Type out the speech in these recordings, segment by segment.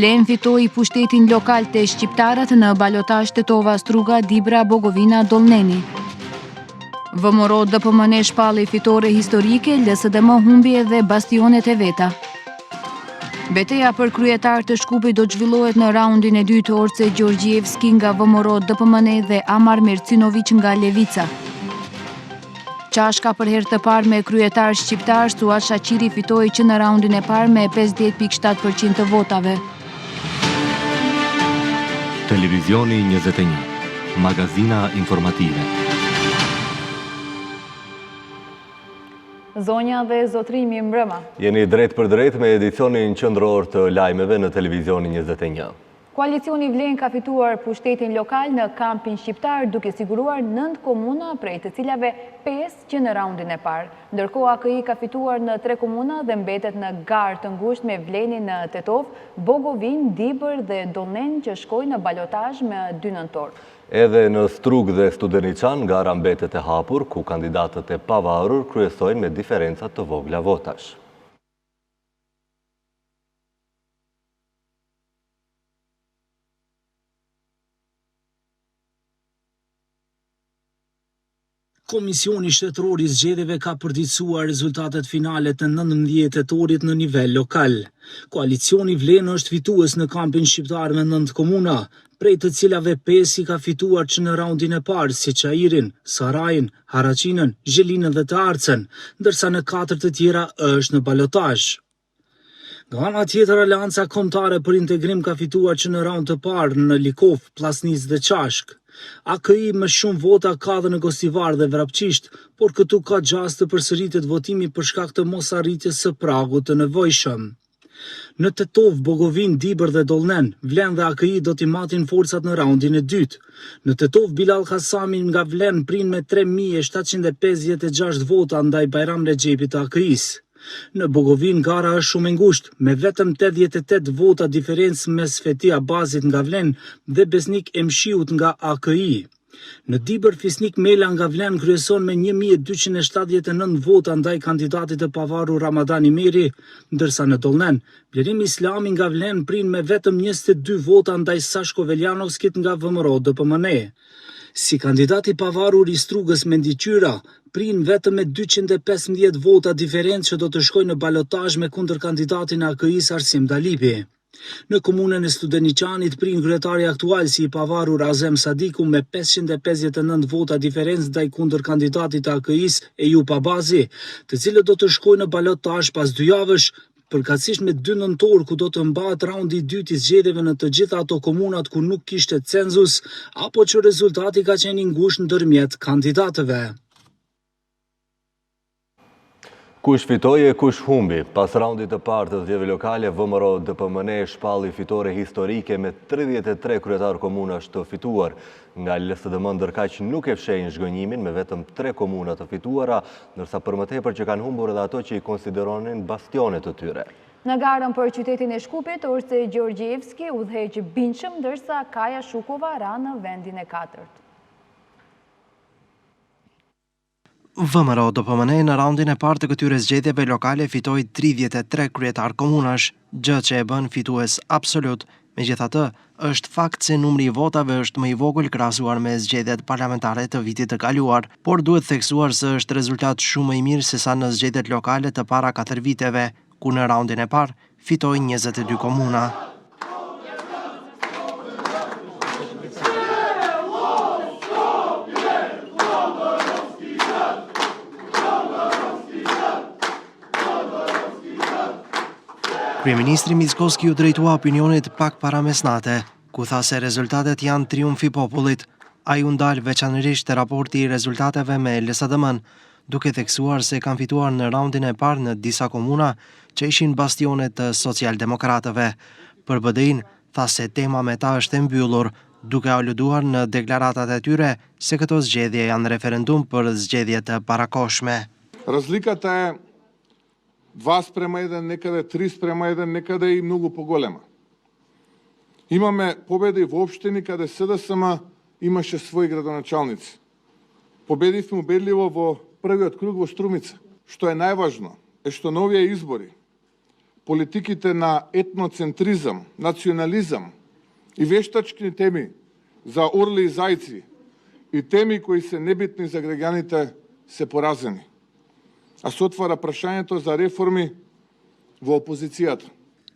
Vlen fitoi pushtetin lokal të shqiptarët në balotazh Tetova Struga, Dibra, Bogovina, Dollneni. VMRO DPMN shpalli fitore historike, LSDM humbi edhe bastionet e veta. Betejë për kryetar të Shkupit do të zhvillohet në raundin e dytë, Orce Gjorgjievski nga VMRO DPMN dhe Amar Mercinovic nga Levica. Qashka për herë të parë me kryetar shqiptar, Suat Shaqiri fitoi që në raundin e parë me 50.7% të votave. Televizioni 21, magazina informative. Zonja dhe zotrimi mbrëma. Jeni drejt për drejt me edicionin qendror të lajmeve në Televizionin 21. Koalicioni Vlen ka fituar pushtetin lokal në kampin shqiptar duke siguruar 9 komuna prej të cilave 5 që në raundin e parë. Ndërkohë AKI ka fituar në 3 komuna dhe mbetet në garë të ngushtë me Vlenin në Tetov, Bogovin, Dibër dhe Dollnen që shkojnë në balotazh me 2 nëntor. Edhe në Strug dhe Studeniçan gara mbetet e hapur, ku kandidatët e pavarur kryesojnë me diferenca të vogla votash. Komisioni Shtetëror i Zgjedhjeve ka përditësuar rezultatet finale të 19 tetorit në nivel lokal. Koalicioni Vlen është fitues në kampin shqiptar me 9 komuna, prej të cilave 5 i ka fituar që në raundin e parë, si Çajirin, Sarajin, Haraçinën, Zhelinën dhe të Arcën, ndërsa në 4 të tjera është në balotazh. Nga ana tjetër, Aleanca Kombëtare për Integrim ka fituar që në raund të parë në Likov, Pllastnicë dhe Qashk. AKI më shumë vota ka dhe në Gostivar dhe Vrapçisht, por këtu ka gjast të përsëritet votimi për shkak të mosarritjes së pragut të nevojshëm. Në Tetov, Bogovin, Dibër dhe Dollnen, Vlen dhe AKI do t'i matin forcat në raundin e dytë. Në Tetov, Bilal Kasami nga Vlen prin me 3.756 vota ndaj Bajram Rexhepit të AKI-s. Në Bogovin gara është shumë e ngushtë, me vetëm 88 vota diferencë mes Feti Abazit nga Vlen dhe Besnik Emshiut nga AKI. Në Dibër, Fisnik Mela nga Vlen kryeson me 1279 vota ndaj kandidatit të pavarur Ramadan Imeri, ndërsa në Dollnen, Blerim Islami nga Vlen prin me vetëm 22 vota ndaj Sashko Veljanovskit nga VMRO DPMN. Si kandidati pavarur i Strugës Mendi Qyra, prin vetëm me 215 vota diferencë që do të shkojnë në balotazh me kundër kandidatin e AKI-s Arsim Dalipi. Në komunën e Studeniçanit prin kryetari aktual si i pavarur Azem Sadiku me 559 vota diferencë ndaj kundër kandidatit të AKI-s Ejup Abazi, të cilët do të shkojnë në balotazh pas 2 javësh, përkatësisht me 2 nëntor ku do të mbahet raundi i dytë i zgjedhjeve në të gjitha ato komunat ku nuk kishte cenzus apo që rezultati ka qenë i ngushtë ndërmjet kandidatëve. Kush fitoi e kush humbi? Pas raundit të parë të zgjedhjeve lokale, VMRO DPMN shpalli fitore historike me 33 kryetar komunash të fituar. Nga LSDM ndërkaq nuk e fshehin zhgënjimin me vetëm 3 komuna të fituara, ndërsa për më tepër që kanë humbur edhe ato që i konsideronin bastionet të tyre. Në garën për qytetin e Shkupit, Orce Gjorgjievski udhëheq bindshëm, ndërsa Kaja Shukova ra në vendin e 4. VMRO DPMN në raundin e parë të këtyre zgjedhjeve lokale fitoi 33 kryetar komunash, gjë që e bën fitues absolut. Megjithatë, është fakt se numri i votave është më i vogël krahasuar me zgjedhjet parlamentare të vitit të kaluar, por duhet theksuar se është rezultat shumë më i mirë sesa në zgjedhjet lokale të para 4 viteve, ku në raundin e parë fitoi 22 komuna. Kryeministri Mickoski u drejtua opinionit pak para mesnate, ku tha se rezultatet janë triumfi popullit. Ai u ndal veçanërisht te raporti i rezultateve me LSDM-n, duke theksuar se kanë fituar në raundin e parë në disa komuna që ishin bastionet të socialdemokratëve. Për BDI-n, tha se tema me ta është e mbyllur, duke aluduar në deklaratat e tyre se këto zgjedhje janë referendum për zgjedhje të parakoshme. Разликата е 2:1, некъде 3:1, некъде и много по-голема. Имаме победи во општини каде СДСМ имаше своји градоначалници. Победивме убедливо во првиот круг во Струмица. Што е најважно е што на овие избори политиките на етноцентризъм, национализъм и вештачни теми за орли и зайци и теми кои се небитни за граѓаните се поразени. А се отвара прашањето за реформи во опозицијата.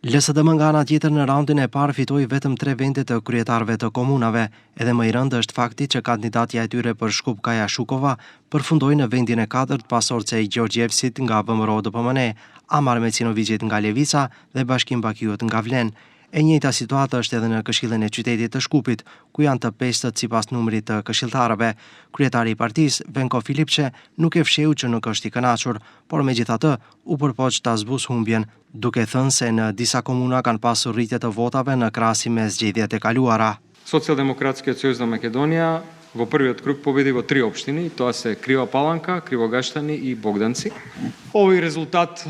LSDM nga ana tjetër në raundin e parë fitoi vetëm 3 vende të kryetarëve të komunave, edhe më i rëndë është fakti që kandidatja e tyre për shkup Kaja Shukova përfundoi në vendin e 4 pas Orcej Gjorgjevsit nga VMRO DPMN, Amar Meçinovicit nga Levica dhe Bashkim Bakiut nga Vlen. E njëjta situatë është edhe në Këshillin e qytetit të Shkupit, ku janë të pestët sipas numrit të këshilltarëve. Kryetari i partisë, Venko Filipçe, nuk e fsheu që nuk është i kënaqur, por megjithatë u përpoq ta zbus humbjen, duke thënë se në disa komuna kanë pasur rritje të votave në krahasim me zgjedhjet e kaluara. Социјалдемократскиот сојуз на Македонија во првиот круг победи во 3 општини, тоа се Крива Паланка, Кривогаштани и Богданци. Овој резултат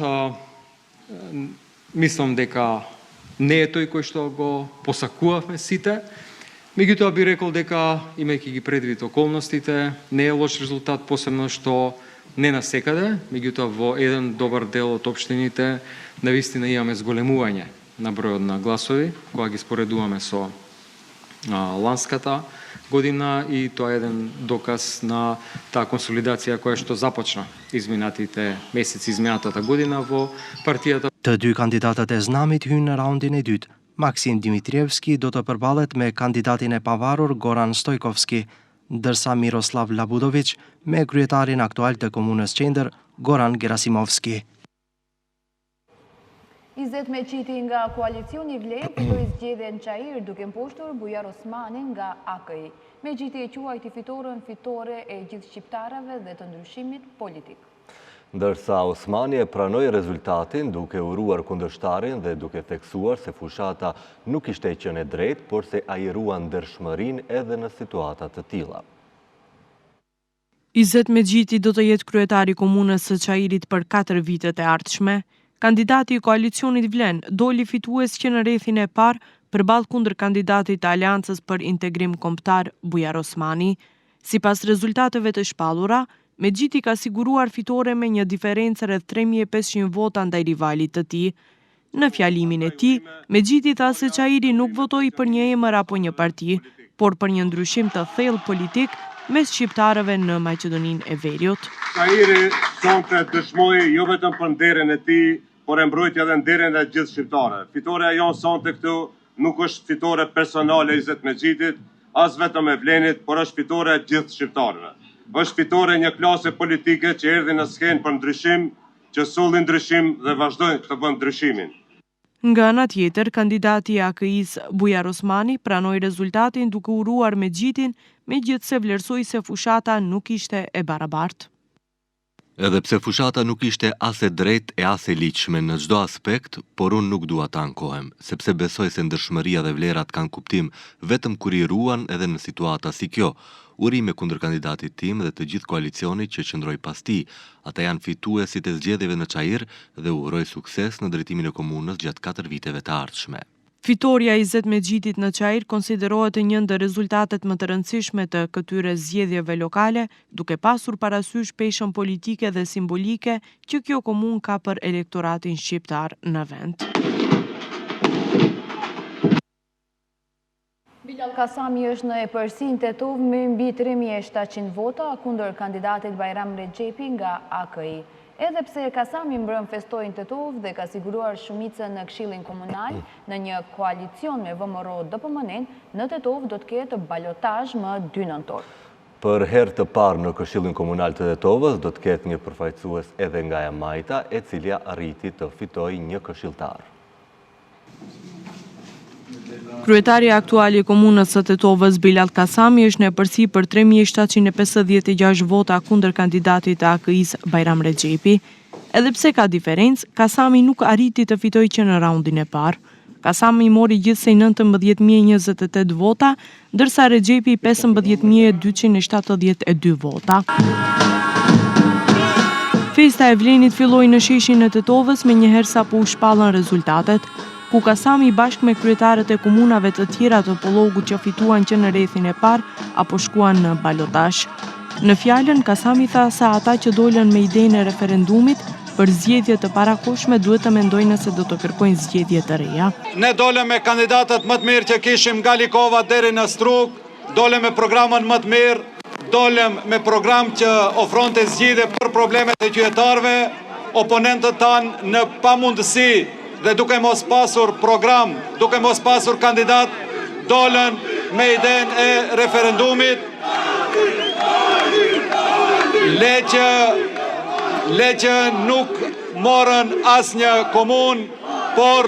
мислам дека не е тој кој што го посакувавме сите, меѓутоа би рекол дека, имајќи ги предвид околностите, не е лош резултат, посебно што не насекаде, меѓутоа во еден добар дел од општините навистина имаме зголемување на бројот на гласови, кога ги споредуваме со ланската година, и тоа е еден доказ на таа консолидација која што започна изминатите месеци, изминатата година во партијата. Të dy kandidatët e Znamit hynë në raundin e dytë. Maksim Dimitrievski do të përballet me kandidatin e pavarur Goran Stojkovski, ndërsa Miroslav Labudović me kryetarin aktual të komunës Qendër, Goran Gerasimovski. Izet Meçiti nga koalicioni Vlen fitoi zgjedhjen Çajir duke mposhtur Bujar Osmanin nga AKI. Meçiti e quajti fitoren fitore e gjithë shqiptarëve dhe të ndryshimit politik. Ndërsa Osmani e pranoi rezultatin duke uruar kundërshtarin dhe duke theksuar se fushata nuk ishte qenë e drejtë, por se ajiruan ndershmërinë edhe në situata të tilla. Izet Meçiti do të jetë kryetari i komunës së Çajirit për 4 vitet e ardhshme. Kandidati i koalicionit Vlen doli fitues që në rrethin e parë përballë kundër kandidatit të Aleancës për Integrim Kombëtar Bujar Osmani. Sipas rezultateve të shpallura, Meçiti ka siguruar fitore me një diferencë rreth 3500 vota ndaj rivalit të tij. Në fjalimin e tij, Meçiti tha se Çajiri nuk votoi për një emër apo një parti, por për një ndryshim të thellë politik mes shqiptarëve në Maqedoninë e Veriut. Çajiri sonte dëshmoi jo vetëm për nderin e tij, por e mbrojtja edhe nderin e gjithë shqiptarëve. Fitoria jonë sonte këtu nuk është fitore personale e Izet Meçitit, as vetëm e Vlenit, por është fitore e gjithë shqiptarëve. Është fitore një klase politike që erdhi në skenë për ndryshim, që solli ndryshim dhe vazhdojnë të bëjnë ndryshimin. Nga ana tjetër, kandidati i AKI-s Bujar Osmani pranoi rezultatin duke uruar Meçitin, megjithse vlerësoi se fushata nuk ishte e barabartë. Edhe pse fushata nuk ishte as e drejtë e as e ligjshme në çdo aspekt, por unë nuk dua ta ankohem, sepse besoj se ndërshmëria dhe vlerat kanë kuptim vetëm kur i ruan edhe në situata si kjo. Urime kundër kandidatit tim dhe të gjithë koalicionit që qëndroi pas tij. Ata janë fituesit e zgjedhjeve në Çajir dhe uroj sukses në drejtimin e komunës gjatë 4 viteve të ardhshme. Fitoria e Izet Meçitit në Çajir konsiderohet një ndër rezultatet më të rëndësishme të këtyre zgjedhjeve lokale, duke pasur parasysh peshën politike dhe simbolike që kjo komunë ka për elektoratin shqiptar në vend. Bilal Kasami është në epërsinë Tetov me mbi 3700 vota kundër kandidatit Bajram Rexhepi nga AKI. Edhe pse Kasami mbrëm festojnë Tetov dhe ka siguruar shumicën në Këshillin Komunal në një koalicion me VMRO DPMN, në Tetov do të ketë balotazh më 2 nëntor. Për herë të parë në Këshillin Komunal të Tetovës do të ketë një përfaqësues edhe nga Jamajta, e cila arriti të fitojë një këshilltar. Kryetari aktuali i komunës së Tetovës Bilal Kasami është në epërsi për 3756 vota kundër kandidatit të AKI-s Bajram Rexhepi. Edhe pse ka diferencë, Kasami nuk arriti të fitojë që në raundin e parë. Kasami mori gjithsej 19.028 vota, ndërsa Rexhepi 15.272 vota. Festa e Vlenit filloi në sheshin e Tetovës me njëherë sapo u shpallën rezultatet, ku Kasami bashkë me kryetarët e komunave të tjera të Pollogut që fituan që në rrethin e parë apo shkuan në balotazh. Në fjalën, Kasami tha se ata që dolën me idenë e referendumit për zgjedhje të parakohshme duhet të mendojnë nëse do të kërkojnë zgjedhje të reja. Ne dolem me kandidatët më të mirë që kishim nga Likova deri në Strug, dolem me programën më të mirë, dolem me program që ofronte zgjidhje për problemet e qytetarëve, oponentët tanë në pamundësi dhe duke mos pasur program, duke mos pasur kandidat, dolën me idenë e referendumit. Le që nuk morën asnjë komunë, por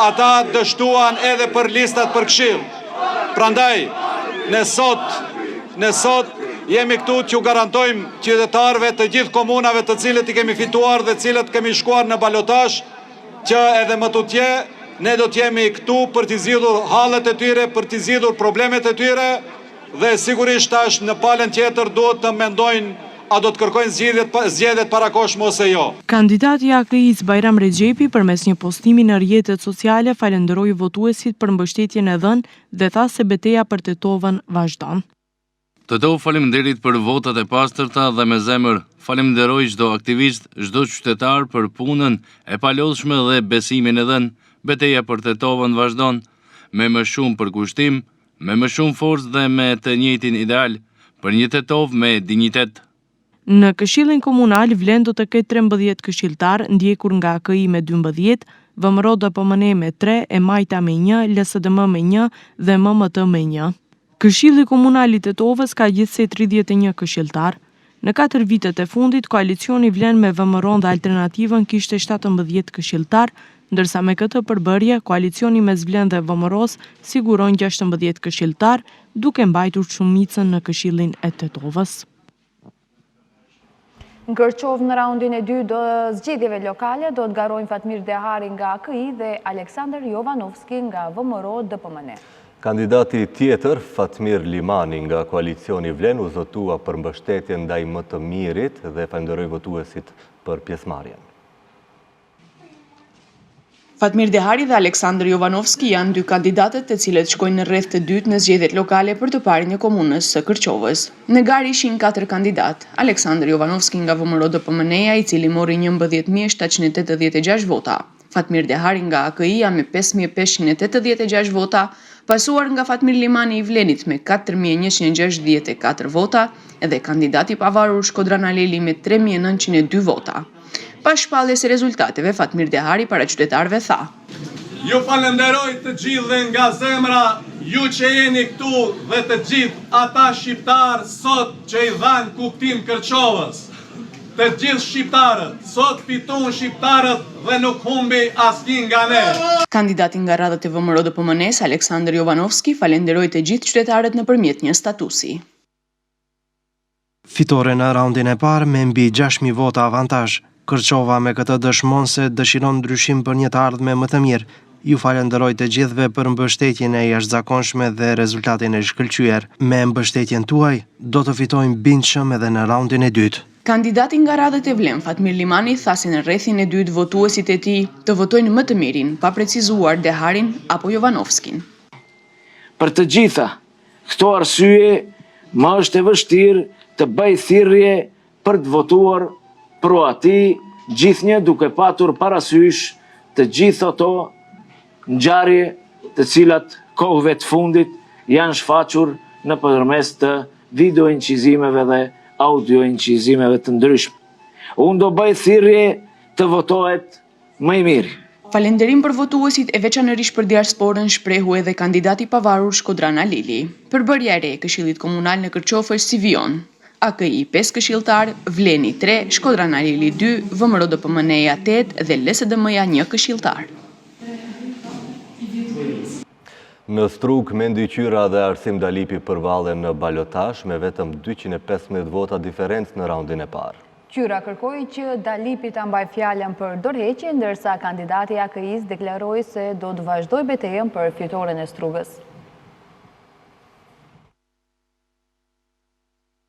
ata dështuan edhe për listat për këshill. Prandaj, ne sot jemi këtu që u garantojmë qytetarëve të gjithë komunave të cilët i kemi fituar dhe cilët kemi shkuar në balotazh, që edhe më tutje ne do t'jemi këtu për t'i zgjidhur hallet e tyre, për t'i zgjidhur problemet e tyre dhe sigurisht tash në palën tjetër duhet të mendojnë a do të kërkojnë zgjedhjet parakohshme ose jo. Kandidati i AKI-s Bajram Rexhepi përmes një postimi në rrjetet sociale falenderoi votuesit për mbështetjen e dhënë dhe tha se betejë për Tetovën vazhdon. Tetov faleminderit për votat e pastërta dhe me zemër. Falenderoj çdo aktivist, çdo qytetar për punën e palodhshme dhe besimin e dhënë. Betejë për Tetovën vazhdon, me më shumë përkushtim, me më shumë forcë dhe me të njëjtin ideal, për një Tetov me dinjitet. Në Këshillin Komunal Vlen do të ketë 13 këshilltar, ndjekur nga AKI me 12, VMRO DPMN me 3, e Majta me 1, LSDM me 1 dhe MMT me 1. Këshilli Komunal i Tetovës ka gjithsej 31 këshilltar. Në 4 vitet e fundit, koalicioni Vlen me VMRO dhe Alternativën kishte 17 këshilltar, ndërsa me këtë përbërje, koalicioni mes Vlen dhe VMRO-s siguron 16 këshilltar, duke mbajtur shumicën në Këshillin e Tetovës. Në Kërçov në raundin e 2 do zgjedhjeve lokale do të garojnë Fatmir Dehari nga AKI dhe Aleksandar Jovanovski nga VMRO DPMN. Kandidati tjetër, Fatmir Limani nga koalicioni Vlen, u zotua për mbështetjen ndaj më të mirit dhe falenderoi votuesit për pjesëmarrjen. Fatmir Dehari dhe Aleksandar Jovanovski janë 2 kandidatët të cilët shkojnë në rreth të dytë në zgjedhjet lokale për të parin e komunës së Kërçovës. Në garë ishin 4 kandidat: Aleksandar Jovanovski nga VMRO DPMN-ja, i cili mori 11.786 vota; Fatmir Dehari nga AKI-ja me 5.586 vota, pasuar nga Fatmir Limani i Vlenit me 4.164 vota edhe kandidati pavarur Shkodran Aleli me 3.902 vota. Pas shpalljes së rezultateve, Fatmir Dehari para qytetarëve tha: Ju falenderoj të gjithë dhe nga zemra, ju që jeni këtu dhe të gjithë ata shqiptarë sot që i dhanë kuptim Kërçovës. Të gjithë shqiptarët, sot fitun shqiptarët dhe nuk humbi asnjë nga ne. Kandidati nga radhët e VMRO DPMN-s, Aleksandar Jovanovski, falenderoi të gjithë qytetarët nëpërmjet një statusi. Fitore në raundin e parë me mbi 6.000 vota avantazh. Kërçova me këtë dëshmon se dëshiron ndryshim për një të ardhme më të mirë. Ju falenderoj të gjithëve për mbështetjen e jashtëzakonshme dhe rezultatin e shkëlqyer. Me mbështetjen tuaj, do të fitojmë bindshëm edhe në raundin e dytë. Kandidati nga radhët e Vlen, Fatmir Limani, tha se në rrethin e dytë votuesit e tij të votojnë më të mirin, pa precizuar Deharin apo Jovanovskin. Për të gjitha këto arsye, më është e vështirë të bëj thirrje për të votuar pro ati, gjithnjë duke patur parasysh të gjithë ato ngjarje të cilat kohëve të fundit janë shfaqur në përmes të video incizimeve dhe audio incizimeve të ndryshme. Unë do bëj thirrje të votohet më i miri. Falenderim për votuesit e veçanërisht për diasporën shprehu edhe kandidati pavarur Shkodran Aleli. Përbërja e re e Këshillit Komunal në Kërçov është si vijon: AKI 5 këshilltar, Vleni 3, Shkodran Aleli 2, VMRO DPMN-ja 8 dhe LSDM-ja 1 këshilltar. Në Strug, Mendi Qyra dhe Arsim Dalipi përvallen në balotazh me vetëm 215 vota diferencë në raundin e parë. Qyra kërkoi që Dalipi ta mbajë fjalën për dorëheqje, ndërsa kandidati i AKI-s deklaroi se do të vazhdojë betejën për fitoren e Strugës.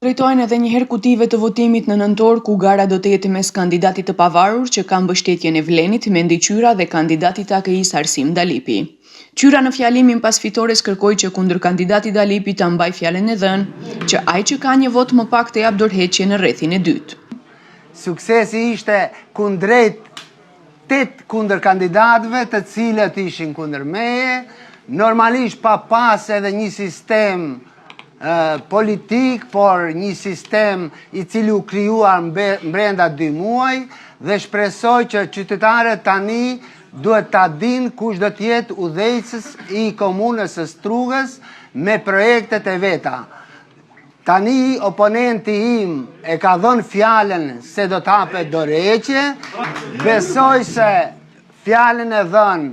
Drejtojnë edhe njëherë kutive të votimit në nëntor, ku gara do të jetë mes kandidatit të pavarur që ka mbështetjen e Vlenit, Mendi Qyra, dhe kandidatit të AKI-s Arsim Dalipi. Qyra në fjalimin pas fitores kërkoi që kundër kandidatit Dalipi ta mbajë fjalën e dhënë, që ai që ka një vot më pak të jap dorëheqje në rrethin e dytë. Suksesi ishte kundrejt 8 kundër kandidatëve, të cilët ishin kundër meje, normalisht pa pas edhe një sistem politik, por një sistem i cili u krijuar brenda 2 muaj, dhe shpresoj që qytetarët tani duhet ta dinë kush do të jetë udhëheqës i komunës së Strugës me projektet e veta. Tani oponenti im e ka dhënë fjalën se do të hapet dorëheqje. Besoj se fjalën e dhënë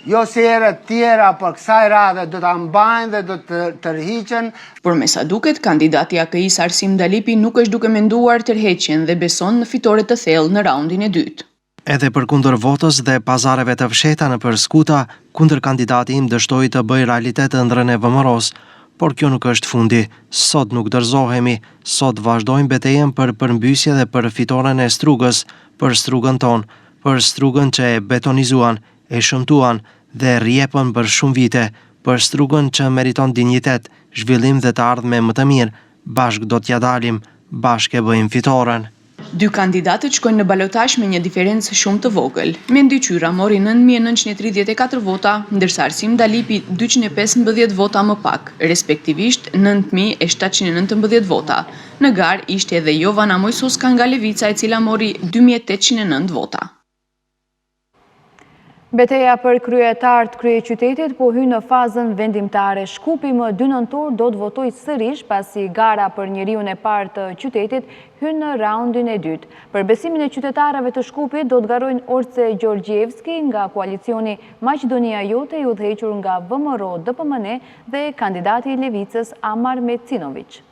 jo si herët tjera, por kësaj radhe do ta mbajnë dhe do të tërhiqen. Por me sa duket, kandidati i AKI-s Arsim Dalipi nuk është duke menduar tërheqjen dhe beson në fitore të thellë në raundin e dytë. Edhe për kundër votës dhe pazareve të fshehta nëpër skuta, kundër kandidati im dështoi të bëjë realitet ëndrrën e VMRO-s, por kjo nuk është fundi. Sot nuk dorëzohemi, sot vazhdojmë betejën për përmbysje dhe për fitoren e Strugës, për Strugën tonë, për Strugën që e betonizuan, e shëmtuan dhe rjepën për shumë vite, për Strugën që meriton dinjitet, zhvillim dhe të ardhme më të mirë. Bashk do t'ja dalim, bashk e bëjmë fitoren. 2 kandidatët shkojnë në balotazh me një diferencë shumë të vogël. Mendi Qyra mori 9.934 vota, ndërsa Arsim Dalipi 215 vota më pak, respektivisht 9.719 vota. Në garë ishte edhe Jovana Mojsuska nga Levica, e cila mori 2.809 vota. Beteja për kryetar të kryeqytetit po hyn në fazën vendimtare. Shkupi më 2 nëntor do të votojë sërish pasi gara për njeriun e parë të qytetit hyn në raundin e dytë. Për besimin e qytetarëve të Shkupit do të garojnë Orce Gjorgjevski nga koalicioni Maqedonia Jote, i udhëhequr nga VMRO DPMN dhe kandidati i Levicës Amar Mecinović.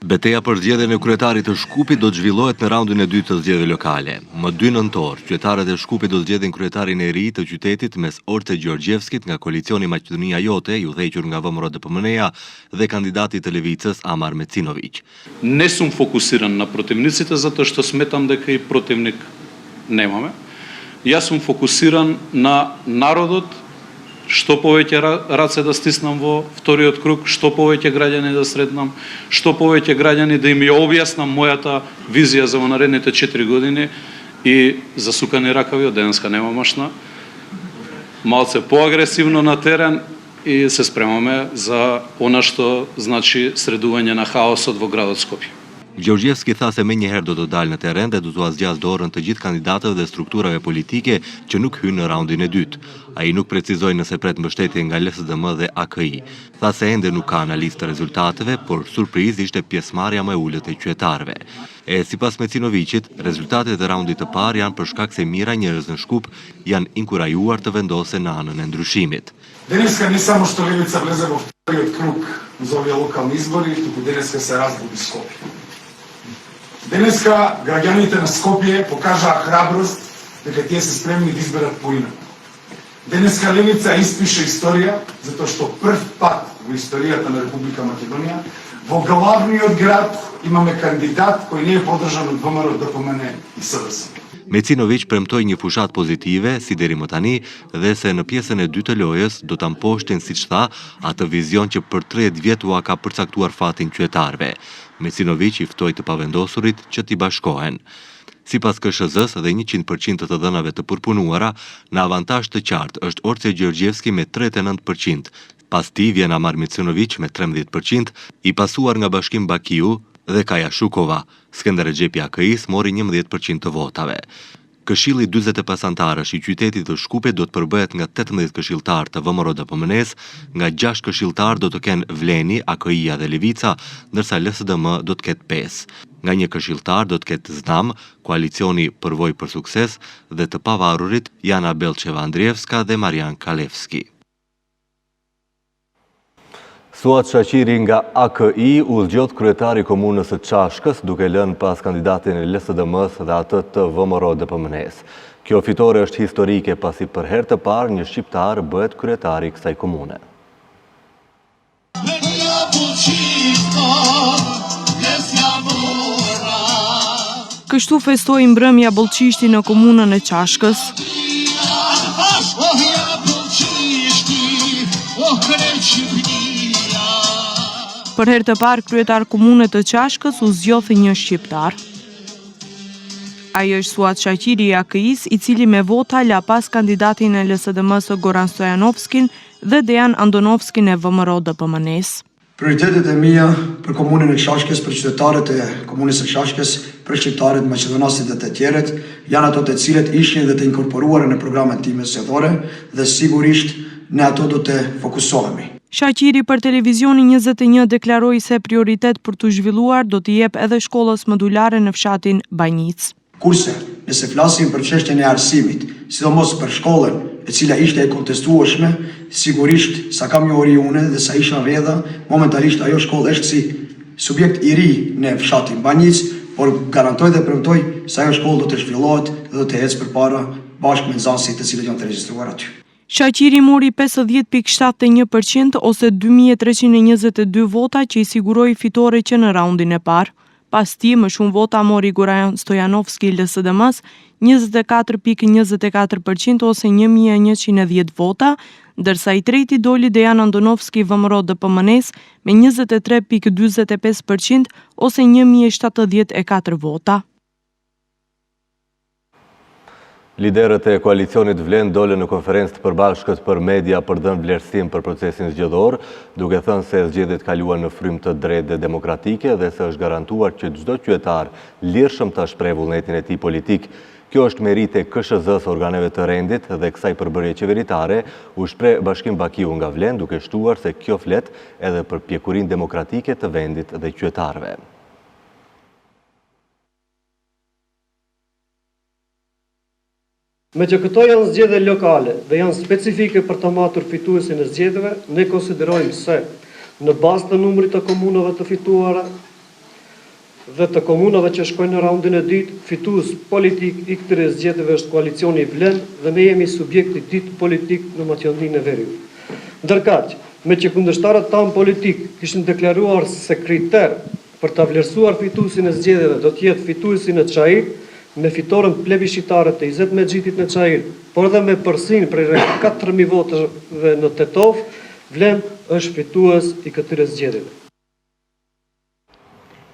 Beteja për zgjedhjen e kryetarit të Shkupit do të zhvillohet në raundin e dytë të zgjedhjeve lokale. Më 2 nëntor, qytetarët e Shkupit do të zgjedhin kryetarin e ri të qytetit mes Orce Gjorgjevskit nga koalicioni Maqedonia Jote, i udhëhequr nga VMRO DPMN-ja, dhe kandidati të Levicës Amar Mecinović. Ne sum fokusiran na protivnicите zato što smetam дека и protivnik nemаме. Ja sum fokusiran na narodот, što повеќе раце да стиснам во вториот круг, што повеќе граѓани да сретнам, што повеќе граѓани да им ја објаснам мојата визија за наредните 4 години и засукани ракави, од денеска нема машна. Малце поагресивно на терен и се спремаме за она што значи средување на хаосот во градот Скопје. Gjorgjevski tha se menjëherë do të dalë në terren dhe do t'u zgjas dorën të gjithë kandidatëve dhe strukturave politike që nuk hynë në raundin e dytë. Ai nuk precizoi nëse pret mbështetje nga LSDM dhe AKI. Tha se ende nuk ka analizë të rezultateve, por surprizë ishte pjesëmarrja më e ulët e qytetarëve. Sipas Mecinovićit, rezultatet e raundit të parë janë për shkak se mira njerëz në Shkup janë inkurajuar të vendosen në anën e ndryshimit. Денеска не само што Левица влезе во вториот круг за овие локални избори, туку денеска се разбуди Скопје. Денеска граѓаните на Скопје покажаа храброст дека тие се спремни да изберат поинаку. Денеска Левица испише историја, затоа што прв пат во историјата на Република Македонија во главниот град имаме кандидат кој не е поддржан од ВМРО ДПМН и СДС. Mecinović premtoi një fushat pozitive, si deri më tani, dhe se në pjesën e dytë të lojës do ta mposhtin, siç tha, atë vizion që për 30 vjet ua ka përcaktuar fatin qytetarëve. Mecinović i ftoi të pavendosurit që t'i bashkohen. Sipas KSZ-s dhe 100% të dhënave të përpunuara, në avantazh të qartë është Orce Gjorgjevski me 39%, pas tij vjen Amar Mecinović me 13%, i pasuar nga Bashkim Bakiu dhe Kaja Shukova. Skënder Xhepi AKI-s mori 11% të votave. Këshilli 45 antarësh i qytetit të Shkupit do të përbëhet nga 18 këshilltar të VMRO DPMN-s, nga 6 këshilltar do të kenë Vleni, AKI-ja dhe Levica, ndërsa LSDM do të ketë 5. Nga një këshilltar do të ketë Znam, koalicioni Përvojë për Sukses, dhe të pavarurit Jana Belçeva-Andrievska dhe Marian Kalevski. Suat Shaqiri nga AKI u zgjodh kryetari komunës së Çashkës, duke lënë pas kandidatin e LSDM-s dhe atë të VMRO DPMN-s. Kjo fitore është historike pasi për herë të parë një shqiptar bëhet kryetari i kësaj komune. Kështu festoi mbrëmja bollçishti në komunën e Çashkës. Për herë të parë kryetar komunës të Çashkës u zgjodhi një shqiptar. Ai është Suat Shaqiri i AKI-s, i cili me vota la pas kandidatin e LSDM-s Goran Stojanovskin dhe Dejan Andonovskin e VMRO-DPMN-s. Prioritetet e mia për komunën e Shashkës, për qytetarët e komunës së Shashkës, për shqiptarët, maqedonasit dhe të tjerët, janë ato të cilët ishin dhe të inkorporuara në programet time zgjedhore dhe sigurisht ne ato do të fokusohemi. Shaqiri për Televizionin 21 deklaroi se prioritet për të zhvilluar do t'i jep edhe shkollës modulare në fshatin Banjic. Kurse, nëse flasim për çështjen e arsimit, sidomos për shkollën e cila ishte e kontestueshme, sigurisht sa kam njohuri unë dhe sa isha rrjedha, momentalisht ajo shkollë është si subjekt i ri në fshatin Banjic, por garantoj dhe premtoj se ajo shkollë do të zhvillohet dhe do të ecë përpara bashkë me nxënësit të cilët janë të regjistruar aty. Shaqiri mori 50.71% ose 2322 vota që i siguroi fitore që në raundin e parë. Pas tij më shumë vota mori Goran Stojanovski LSDM-s, 24.24% ose 1110 vota, ndërsa i treti doli Dejan Andonovski VMRO-DPMN-s me 23.45% ose 1074 vota. Liderët e koalicionit Vlen dole në konferencë të përbashkët për media për dhënë vlerësim për procesin zgjedhor, duke thënë se zgjedhjet kaluan në frymë të drejtë dhe demokratike dhe se është garantuar që çdo qytetar lirshëm ta shprehë vullnetin e tij politik. Kjo është merite KSZ-s, organeve të rendit dhe kësaj përbërje qeveritare, u shpreh Bashkim Bakiu nga Vlen, duke shtuar se kjo flet edhe për pjekurinë demokratike të vendit dhe qytetarëve. Me që këto janë zgjedhje lokale dhe janë specifike për të matur fituesin e zgjedhjeve, ne konsiderojmë se në bazë të numrit të komunave të fituara dhe të komunave që shkojnë në raundin e dytë, fitues politik i këtyre zgjedhjeve është koalicioni i Vlen dhe ne jemi subjekti dytë politik në Maqedoninë e Veriut. Ndërkaq, me që kundërshtarët tanë politik kishin deklaruar se kriter për të vlerësuar fituesin e zgjedhjeve do të jetë fituesi në Çajir, me fitoren plebiscitare të Izet Mexhitit në Çajir, por dhe me përsin prej 4.000 votëve në Tetov, Vlen është fitues i këtyre zgjedhjeve.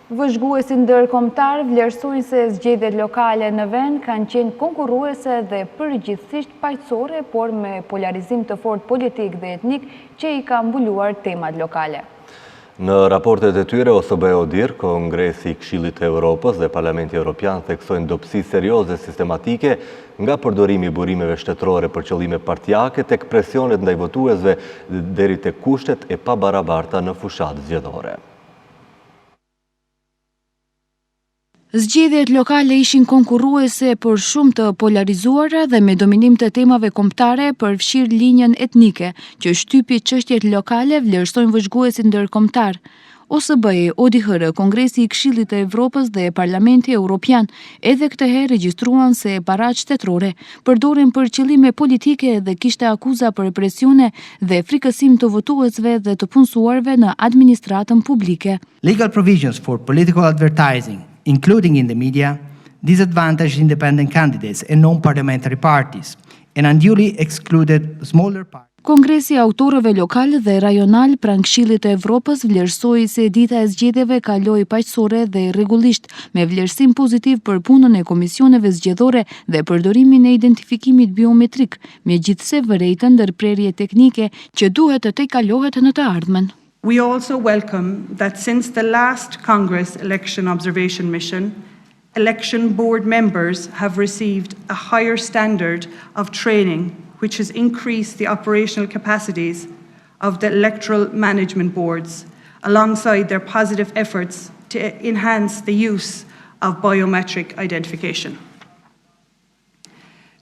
Vëzhguesit ndërkombëtar vlerësojnë se zgjedhjet lokale në vend kanë qenë konkurruese dhe përgjithsisht paqësore, por me polarizim të fortë politik dhe etnik që i ka mbuluar temat lokale. Në raportet e tyre, OSBE-ODIHR, Kongresi i Këshillit të Evropës dhe Parlamenti Evropian theksojnë dobësi serioze sistematike nga përdorimi i burimeve shtetërore për qëllime partijake tek presionet ndaj votuesve deri tek kushtet e pabarabarta në fushatë zgjedhore. Zgjedhjet lokale ishin konkurruese për shumë të polarizuara dhe me dominim të temave kombëtare përfshir linjën etnike, që shtypi çështjet lokale vlerësojnë vëzhguesit ndërkombëtar. OSBE, ODIHR, Kongresi i Këshillit të Evropës dhe Parlamenti Evropian edhe këtë herë regjistruan se paratë shtetërore përdoren për qëllime politike dhe kishte akuza për presione dhe frikësim të votuesve dhe të punësuarve në administratën publike. Legal provisions for political advertising, including in the media, disadvantaged independent candidates and non-parliamentary parties, and unduly excluded smaller parties. Kongresi i autorëve lokal dhe rajonal pranë Këshillit të Evropës vlerësoi se dita e zgjedhjeve kaloi paqësore dhe rregullisht, me vlerësim pozitiv për punën e komisioneve zgjedhore dhe përdorimin e identifikimit biometrik, megjithse vërejtën ndërprerje teknike që duhet të tejkalohet në të ardhmen. We also welcome that since the last Congress election observation mission, election board members have received a higher standard of training, which has increased the operational capacities of the electoral management boards, alongside their positive efforts to enhance the use of biometric identification.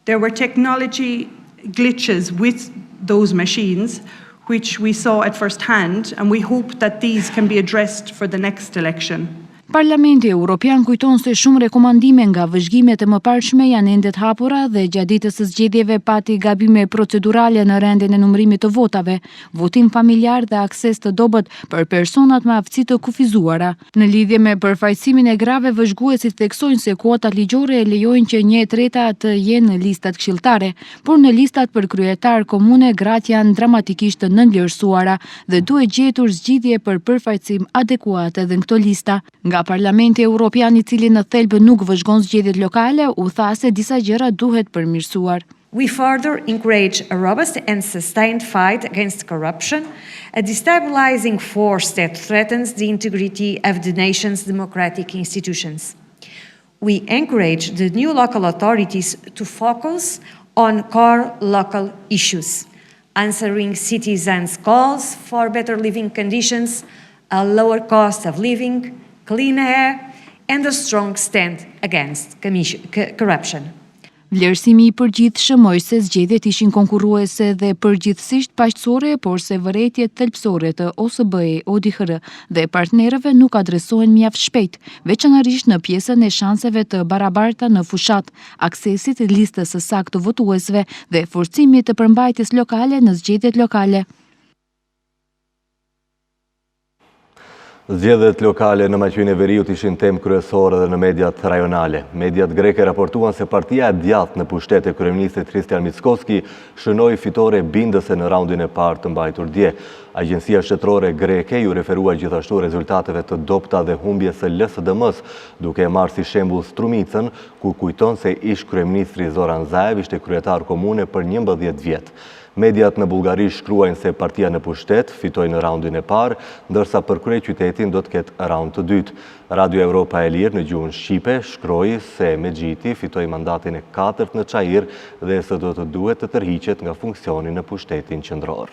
There were technology glitches with those machines, which we saw at first hand, and we hope that these can be addressed for the next election. Parlamenti Evropian kujton se shumë rekomandime nga vëzhgimet e mëparshme janë ende të hapura dhe gjatë ditës së zgjedhjeve pati gabime procedurale në rendin e numërimit të votave, votim familjar dhe akses të dobët për personat me aftësi të kufizuara. Në lidhje me përfaqësimin e grave, vëzhguesit theksojnë se kuotat ligjore e lejojnë që 1/3 të jenë në listat këshilltare, por në listat për kryetar komune gratë janë dramatikisht të nënvlerësuara dhe duhet gjetur zgjidhje për përfaqësim adekuate edhe në këto lista. Nga Nga Parlamenti Evropian, I cili në thelb nuk vëzhgon zgjedhjet lokale, u tha se disa gjëra duhet përmirësuar. We further encourage a robust and sustained fight against corruption, a destabilizing force that threatens the integrity of the nation's democratic institutions. We encourage the new local authorities to focus on core local issues, answering citizens' calls for better living conditions, a lower cost of living, clean air, and a strong stand against corruption. Vlerësimi I përgjithshëm shëmoj se zgjedhjet ishin konkurruese dhe përgjithsisht paqësore, por se vërejtjet thelbësore të OSBE, ODIHR dhe partnerëve nuk adresohen mjaft shpejt, veçanërisht në pjesën e shanseve të barabarta në fushat, aksesit të listës së saktë të votuesve dhe forcimit të përmbajtjes lokale në zgjedhjet lokale. Zgjedhjet lokale në Maqedonin e Veriut ishin temë kryesore edhe në mediat rajonale. Mediat greke raportuan se partia e djathtë në pushtet e kryeministrit Hristian Mickoski shënoi fitore bindëse në raundin e parë të mbajtur dje. Agjencia shtetërore greke ju referua gjithashtu rezultateve të dobta dhe humbjes së LSDM-s, duke e marrë si shembull Strumicën, ku kujton se ish kryeministri Zoran Zaev ishte kryetar komune për 11 vjet. Mediat në Bullgari shkruajnë se partia në pushtet fitoi në raundin e parë, ndërsa për kryeqytetin do të ketë raund të dytë. Radio Europa e Lirë në gjuhën shqipe shkroi se Megjiti fitoi mandatin e 4 në Çajir dhe se do të duhet të tërhiqet nga funksioni në pushtetin qendror.